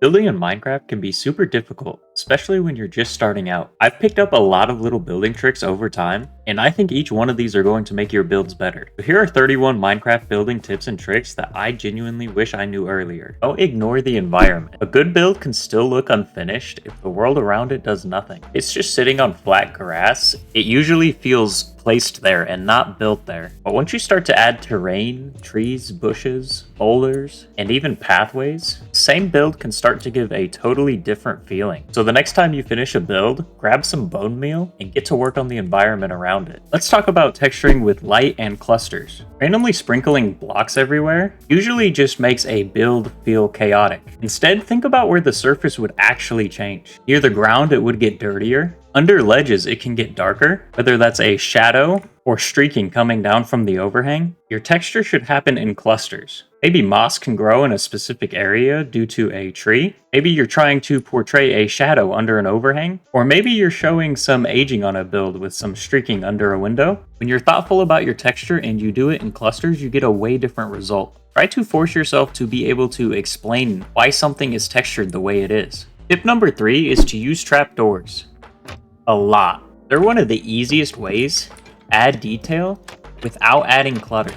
Building in Minecraft can be super difficult, especially when you're just starting out. I've picked up a lot of little building tricks over time, and I think each one of these are going to make your builds better. So here are 31 Minecraft building tips and tricks that I genuinely wish I knew earlier. Don't ignore the environment. A good build can still look unfinished if the world around it does nothing. It's just sitting on flat grass. It usually feels placed there and not built there. But once you start to add terrain, trees, bushes, boulders, and even pathways, same build can start to give a totally different feeling. So the next time you finish a build, grab some bone meal and get to work on the environment around it. Let's talk about texturing with light and clusters. Randomly sprinkling blocks everywhere usually just makes a build feel chaotic. Instead, think about where the surface would actually change. Near the ground, it would get dirtier. Under ledges, it can get darker, whether that's a shadow or streaking coming down from the overhang. Your texture should happen in clusters. Maybe moss can grow in a specific area due to a tree. Maybe you're trying to portray a shadow under an overhang. Or maybe you're showing some aging on a build with some streaking under a window. When you're thoughtful about your texture and you do it in clusters, you get a way different result. Try to force yourself to be able to explain why something is textured the way it is. Tip number 3 is to use trapdoors. A lot. They're one of the easiest ways to add detail without adding clutter.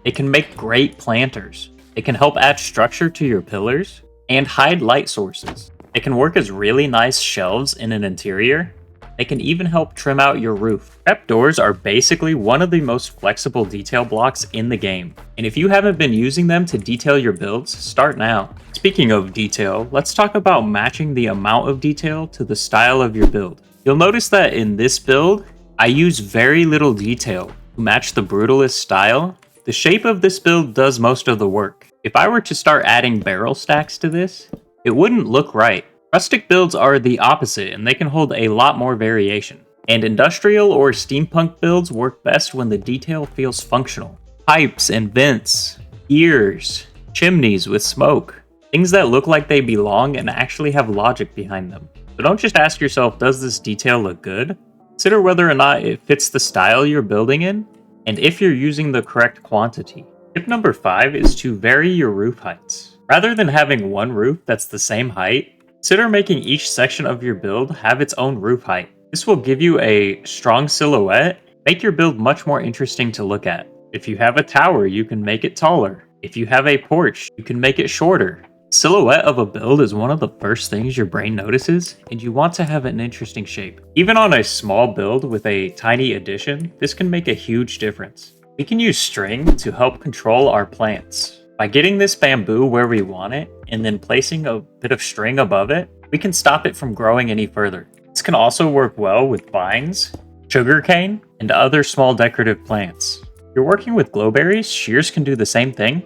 They can make great planters. They can help add structure to your pillars and hide light sources. They can work as really nice shelves in an interior. They can even help trim out your roof. Trapdoors are basically one of the most flexible detail blocks in the game. And if you haven't been using them to detail your builds, start now. Speaking of detail, let's talk about matching the amount of detail to the style of your build. You'll notice that in this build, I use very little detail to match the brutalist style. The shape of this build does most of the work. If I were to start adding barrel stacks to this, it wouldn't look right. Rustic builds are the opposite, and they can hold a lot more variation. And industrial or steampunk builds work best when the detail feels functional. Pipes and vents, gears, chimneys with smoke, things that look like they belong and actually have logic behind them. So don't just ask yourself, does this detail look good? Consider whether or not it fits the style you're building in, and if you're using the correct quantity. Tip number 5 is to vary your roof heights. Rather than having one roof that's the same height, consider making each section of your build have its own roof height. This will give you a strong silhouette, make your build much more interesting to look at. If you have a tower, you can make it taller. If you have a porch, you can make it shorter. Silhouette of a build is one of the first things your brain notices, and you want to have an interesting shape. Even on a small build with a tiny addition, this can make a huge difference. We can use string to help control our plants. By getting this bamboo where we want it, and then placing a bit of string above it, we can stop it from growing any further. This can also work well with vines, sugarcane, and other small decorative plants. If you're working with glowberries, shears can do the same thing.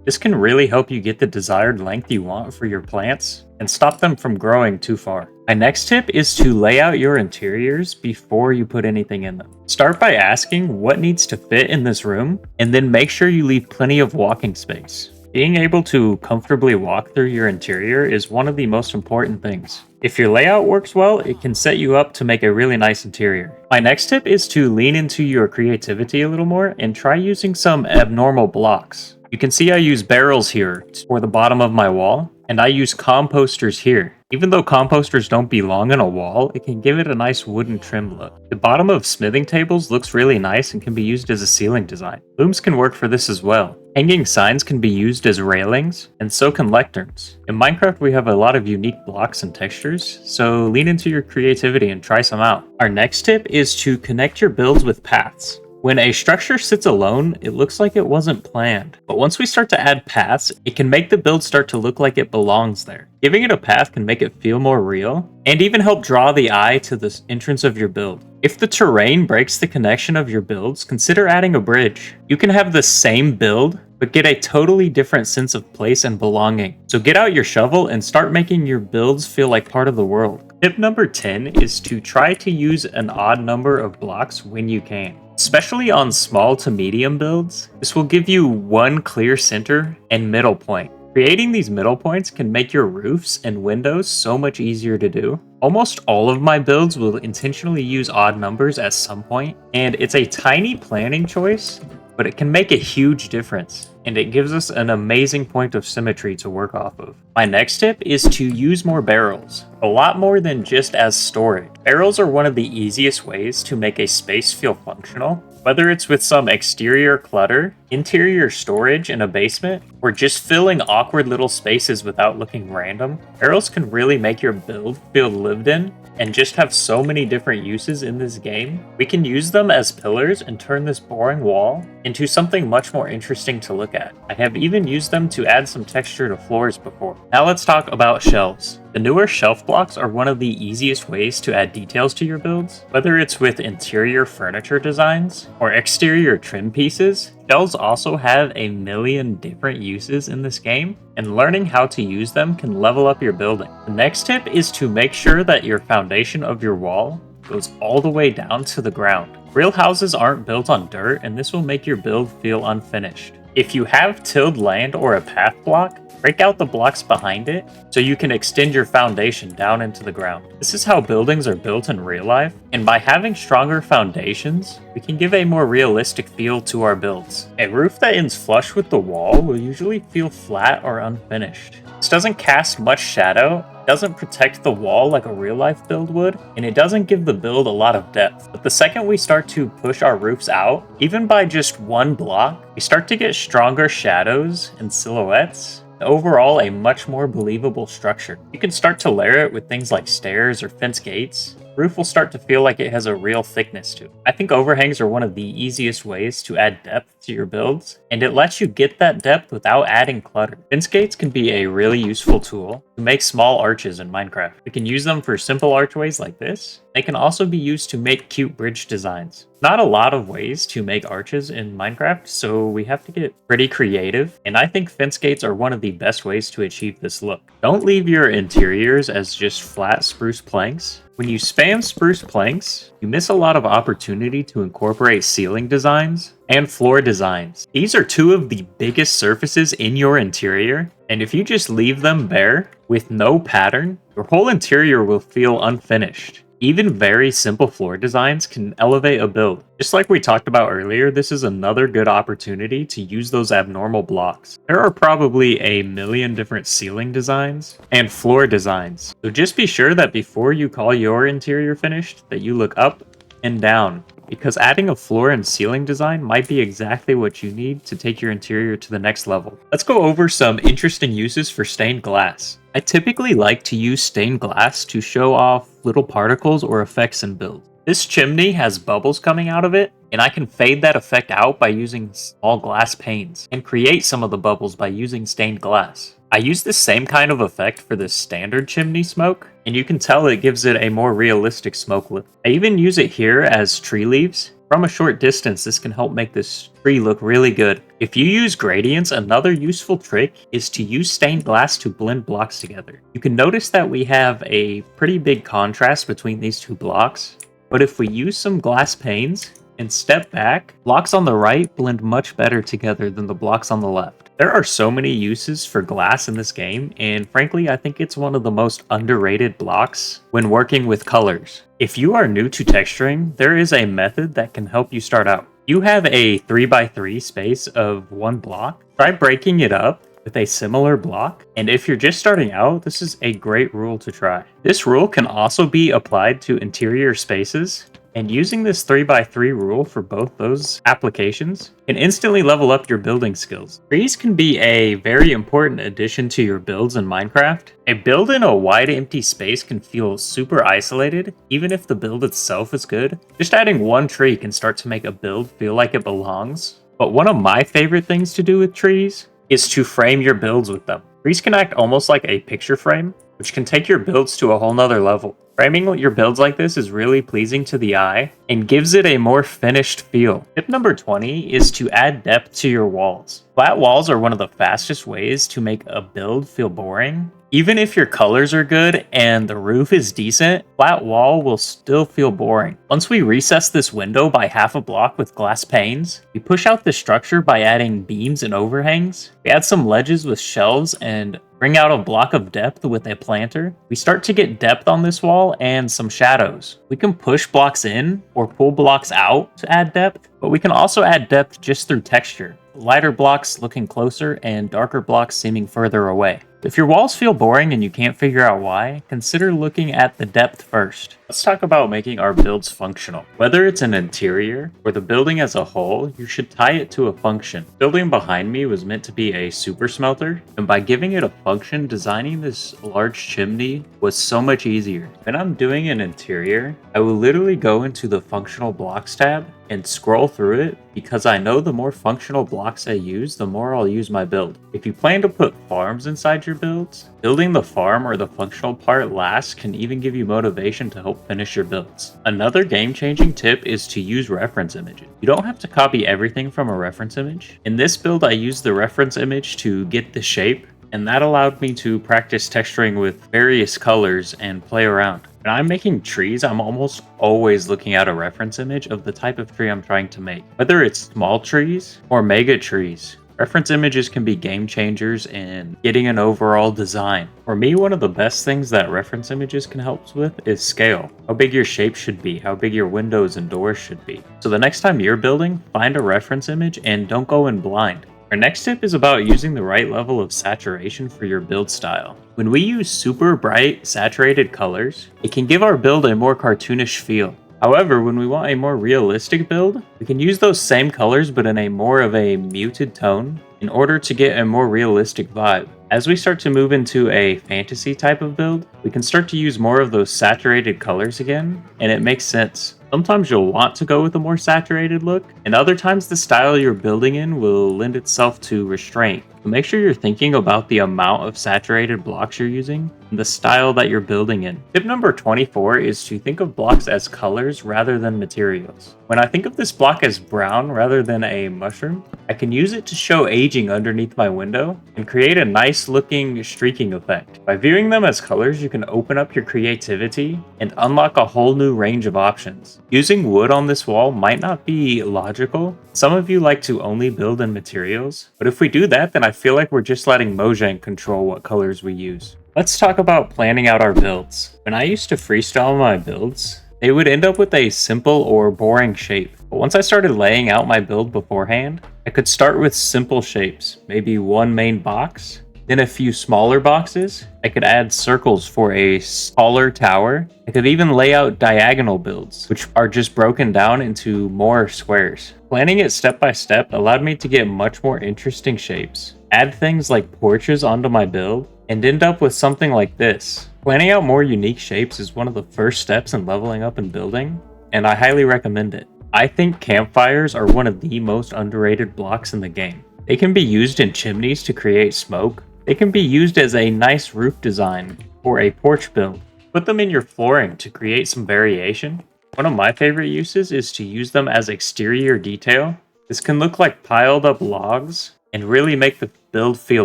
This can really help you get the desired length you want for your plants and stop them from growing too far. My next tip is to lay out your interiors before you put anything in them. Start by asking what needs to fit in this room, and then make sure you leave plenty of walking space. Being able to comfortably walk through your interior is one of the most important things. If your layout works well, it can set you up to make a really nice interior. My next tip is to lean into your creativity a little more and try using some abnormal blocks. You can see I use barrels here for the bottom of my wall, and I use composters here. Even though composters don't belong on a wall, it can give it a nice wooden trim look. The bottom of smithing tables looks really nice and can be used as a ceiling design. Looms can work for this as well. Hanging signs can be used as railings, and so can lecterns. In Minecraft, we have a lot of unique blocks and textures, so lean into your creativity and try some out. Our next tip is to connect your builds with paths. When a structure sits alone, it looks like it wasn't planned. But once we start to add paths, it can make the build start to look like it belongs there. Giving it a path can make it feel more real, and even help draw the eye to the entrance of your build. If the terrain breaks the connection of your builds, consider adding a bridge. You can have the same build, but get a totally different sense of place and belonging. So get out your shovel and start making your builds feel like part of the world. Tip number 10 is to try to use an odd number of blocks when you can. Especially on small to medium builds, this will give you one clear center and middle point. Creating these middle points can make your roofs and windows so much easier to do. Almost all of my builds will intentionally use odd numbers at some point, and it's a tiny planning choice, but it can make a huge difference. and it gives us an amazing point of symmetry to work off of. My next tip is to use more barrels, a lot more than just as storage. Barrels are one of the easiest ways to make a space feel functional. Whether it's with some exterior clutter, interior storage in a basement, or just filling awkward little spaces without looking random, barrels can really make your build feel lived in and just have so many different uses in this game. We can use them as pillars and turn this boring wall into something much more interesting to look at. I have even used them to add some texture to floors before. Now let's talk about shelves. The newer shelf blocks are one of the easiest ways to add details to your builds. Whether it's with interior furniture designs or exterior trim pieces, shelves also have a million different uses in this game, and learning how to use them can level up your building. The next tip is to make sure that your foundation of your wall goes all the way down to the ground. Real houses aren't built on dirt, and this will make your build feel unfinished. If you have tilled land or a path block, break out the blocks behind it so you can extend your foundation down into the ground. This is how buildings are built in real life, and by having stronger foundations, we can give a more realistic feel to our builds. A roof that ends flush with the wall will usually feel flat or unfinished. This doesn't cast much shadow, doesn't protect the wall like a real life build would, and it doesn't give the build a lot of depth. But the second we start to push our roofs out, even by just one block, we start to get stronger shadows and silhouettes. Overall, a much more believable structure. You can start to layer it with things like stairs or fence gates. Roof will start to feel like it has a real thickness to it. I think overhangs are one of the easiest ways to add depth to your builds, and it lets you get that depth without adding clutter. Fence gates can be a really useful tool to make small arches in Minecraft. We can use them for simple archways like this. They can also be used to make cute bridge designs. Not a lot of ways to make arches in Minecraft, so we have to get pretty creative, and I think fence gates are one of the best ways to achieve this look. Don't leave your interiors as just flat spruce planks. When you spam spruce planks, you miss a lot of opportunity to incorporate ceiling designs and floor designs. These are two of the biggest surfaces in your interior, and if you just leave them bare with no pattern, your whole interior will feel unfinished. Even very simple floor designs can elevate a build. Just like we talked about earlier, this is another good opportunity to use those abnormal blocks. There are probably a million different ceiling designs and floor designs. So just be sure that before you call your interior finished, that you look up and down, because adding a floor and ceiling design might be exactly what you need to take your interior to the next level. Let's go over some interesting uses for stained glass. I typically like to use stained glass to show off little particles or effects in builds. This chimney has bubbles coming out of it, and I can fade that effect out by using small glass panes and create some of the bubbles by using stained glass. I use the same kind of effect for this standard chimney smoke, and you can tell it gives it a more realistic smoke look. I even use it here as tree leaves. From a short distance, this can help make this tree look really good. If you use gradients, another useful trick is to use stained glass to blend blocks together. You can notice that we have a pretty big contrast between these two blocks, but if we use some glass panes and step back, blocks on the right blend much better together than the blocks on the left. There are so many uses for glass in this game, and frankly, I think it's one of the most underrated blocks when working with colors. If you are new to texturing, there is a method that can help you start out. You have a 3x3 space of one block. Try breaking it up with a similar block, and if you're just starting out, this is a great rule to try. This rule can also be applied to interior spaces, and using this 3x3 rule for both those applications can instantly level up your building skills. Trees can be a very important addition to your builds in Minecraft. A build in a wide empty space can feel super isolated, even if the build itself is good. Just adding one tree can start to make a build feel like it belongs. But one of my favorite things to do with trees is to frame your builds with them. Trees can act almost like a picture frame, which can take your builds to a whole nother level. Framing your builds like this is really pleasing to the eye and gives it a more finished feel. Tip number 20 is to add depth to your walls. Flat walls are one of the fastest ways to make a build feel boring. Even if your colors are good and the roof is decent, flat wall will still feel boring. Once we recess this window by half a block with glass panes, we push out the structure by adding beams and overhangs. We add some ledges with shelves and bring out a block of depth with a planter. We start to get depth on this wall and some shadows. We can push blocks in or pull blocks out to add depth, but we can also add depth just through texture. lighter blocks looking closer and darker blocks seeming further away. If your walls feel boring and you can't figure out why, consider looking at the depth first. Let's talk about making our builds functional. Whether it's an interior or the building as a whole, you should tie it to a function. The building behind me was meant to be a super smelter, and by giving it a function, designing this large chimney was so much easier. When I'm doing an interior, I will literally go into the functional blocks tab and scroll through it because I know the more functional blocks I use, the more I'll use my build. If you plan to put farms inside your builds, building the farm or the functional part last can even give you motivation to help finish your builds. Another game-changing tip is to use reference images. You don't have to copy everything from a reference image. In this build, I used the reference image to get the shape, and that allowed me to practice texturing with various colors and play around. When I'm making trees, I'm almost always looking at a reference image of the type of tree I'm trying to make. Whether it's small trees or mega trees, reference images can be game changers in getting an overall design. For me, one of the best things that reference images can help with is scale. How big your shape should be, how big your windows and doors should be. So the next time you're building, find a reference image and don't go in blind. Our next tip is about using the right level of saturation for your build style. When we use super bright, saturated colors, it can give our build a more cartoonish feel. However, when we want a more realistic build, we can use those same colors but in a more of a muted tone in order to get a more realistic vibe. As we start to move into a fantasy type of build, we can start to use more of those saturated colors again, and it makes sense. Sometimes you'll want to go with a more saturated look, and other times the style you're building in will lend itself to restraint. So make sure you're thinking about the amount of saturated blocks you're using and the style that you're building in. Tip number 24 is to think of blocks as colors rather than materials. When I think of this block as brown rather than a mushroom, I can use it to show aging underneath my window and create a nice looking streaking effect. By viewing them as colors, you can open up your creativity and unlock a whole new range of options. Using wood on this wall might not be logical. Some of you like to only build in materials, but if we do that, then I feel like we're just letting Mojang control what colors we use. Let's talk about planning out our builds. When I used to freestyle my builds, they would end up with a simple or boring shape. But once I started laying out my build beforehand, I could start with simple shapes, maybe one main box, then a few smaller boxes. I could add circles for a taller tower. I could even lay out diagonal builds, which are just broken down into more squares. Planning it step by step allowed me to get much more interesting shapes, add things like porches onto my build, and end up with something like this. Planning out more unique shapes is one of the first steps in leveling up and building, and I highly recommend it. I think campfires are one of the most underrated blocks in the game. They can be used in chimneys to create smoke. They can be used as a nice roof design or a porch build. Put them in your flooring to create some variation. One of my favorite uses is to use them as exterior detail. This can look like piled up logs and really make the build feel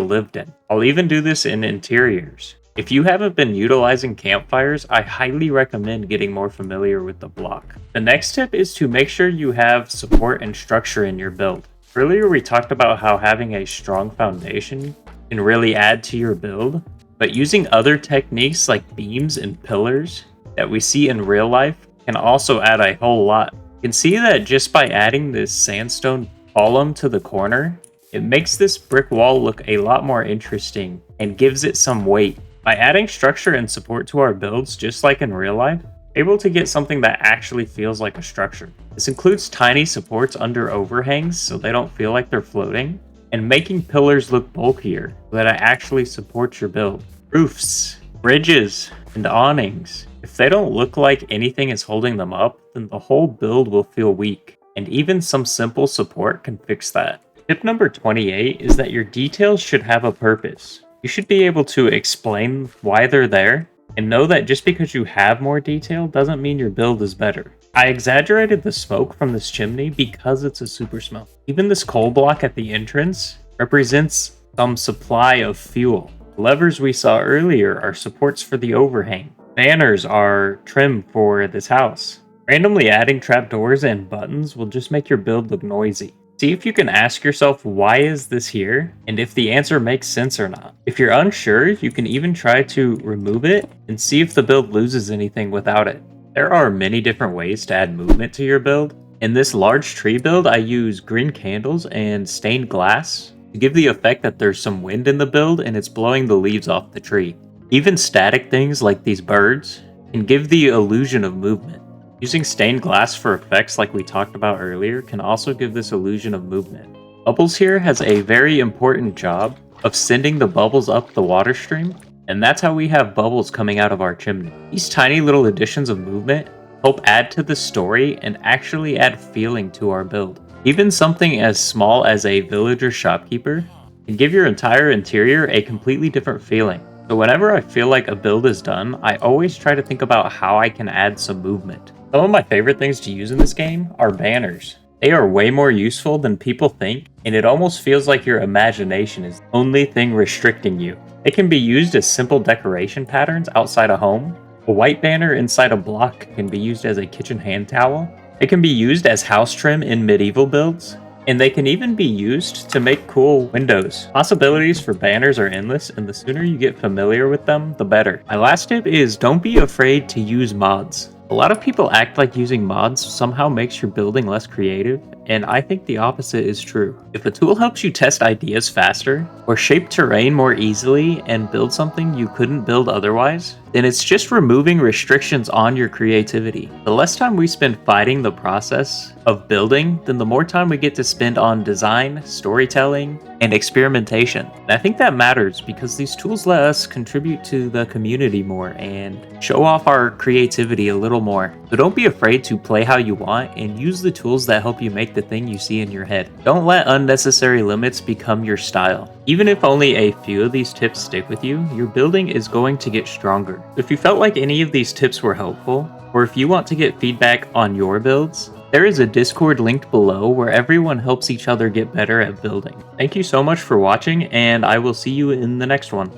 lived in. I'll even do this in interiors. If you haven't been utilizing campfires, I highly recommend getting more familiar with the block. The next tip is to make sure you have support and structure in your build. Earlier we talked about how having a strong foundation can really add to your build, but using other techniques like beams and pillars that we see in real life can also add a whole lot. You can see that just by adding this sandstone column to the corner, it makes this brick wall look a lot more interesting and gives it some weight. By adding structure and support to our builds, just like in real life, we're able to get something that actually feels like a structure. This includes tiny supports under overhangs so they don't feel like they're floating, and making pillars look bulkier so that it actually supports your build. Roofs, bridges, and awnings. If they don't look like anything is holding them up, then the whole build will feel weak, and even some simple support can fix that. Tip number 28 is that your details should have a purpose. You should be able to explain why they're there, and know that just because you have more detail doesn't mean your build is better. I exaggerated the smoke from this chimney because it's a super smoke. Even this coal block at the entrance represents some supply of fuel. The levers we saw earlier are supports for the overhang. Banners are trim for this house. Randomly adding trapdoors and buttons will just make your build look noisy. See if you can ask yourself, why is this here? And if the answer makes sense or not. If you're unsure, you can even try to remove it and see if the build loses anything without it. There are many different ways to add movement to your build. In this large tree build, I use green candles and stained glass to give the effect that there's some wind in the build and it's blowing the leaves off the tree. Even static things like these birds can give the illusion of movement. Using stained glass for effects like we talked about earlier can also give this illusion of movement. Bubbles here has a very important job of sending the bubbles up the water stream, and that's how we have bubbles coming out of our chimney. These tiny little additions of movement help add to the story and actually add feeling to our build. Even something as small as a villager shopkeeper can give your entire interior a completely different feeling. So whenever I feel like a build is done, I always try to think about how I can add some movement. Some of my favorite things to use in this game are banners. They are way more useful than people think, and it almost feels like your imagination is the only thing restricting you. They can be used as simple decoration patterns outside a home. A white banner inside a block can be used as a kitchen hand towel. It can be used as house trim in medieval builds, and they can even be used to make cool windows. Possibilities for banners are endless, and the sooner you get familiar with them, the better. My last tip is don't be afraid to use mods. A lot of people act like using mods somehow makes your building less creative, and I think the opposite is true. If a tool helps you test ideas faster, or shape terrain more easily and build something you couldn't build otherwise, then it's just removing restrictions on your creativity. The less time we spend fighting the process of building, then the more time we get to spend on design, storytelling, and experimentation. And I think that matters because these tools let us contribute to the community more and show off our creativity a little more. So don't be afraid to play how you want and use the tools that help you make the thing you see in your head. Don't let unnecessary limits become your style. Even if only a few of these tips stick with you, your building is going to get stronger. If you felt like any of these tips were helpful, or if you want to get feedback on your builds, there is a Discord linked below where everyone helps each other get better at building. Thank you so much for watching, and I will see you in the next one.